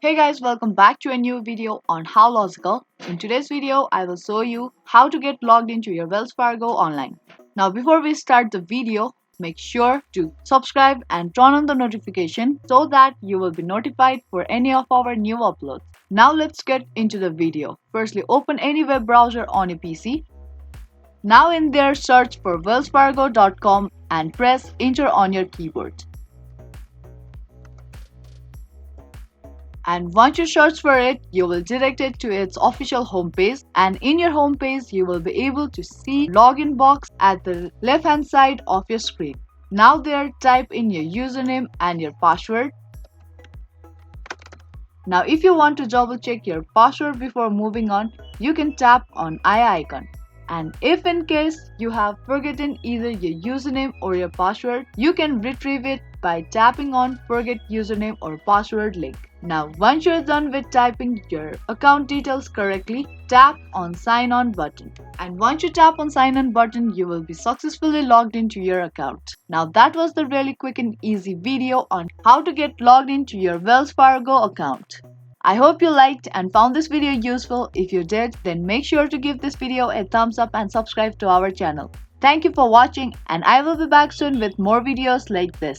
Hey guys, welcome back to a new video on How Logical. In today's video, I will show you how to get logged into your Wells Fargo online. Now, before we start the video, make sure to subscribe and turn on the notification so that you will be notified for any of our new uploads. Now, let's get into the video. Firstly, open any web browser on your PC. Now, in there, search for wellsfargo.com and press enter on your keyboard. And once you search for it, you will direct it to its official homepage, and in your homepage you will be able to see login box at the left hand side of your screen. Now there, type in your username and your password. Now if you want to double check your password before moving on, you can tap on I icon. And if in case you have forgotten either your username or your password, you can retrieve it by tapping on forget username or password link. Now once you're done with typing your account details correctly, tap on sign on button. And once you tap on sign on button, you will be successfully logged into your account. Now that was the really quick and easy video on how to get logged into your Wells Fargo account. I hope you liked and found this video useful. If you did, then make sure to give this video a thumbs up and subscribe to our channel. Thank you for watching, and I will be back soon with more videos like this.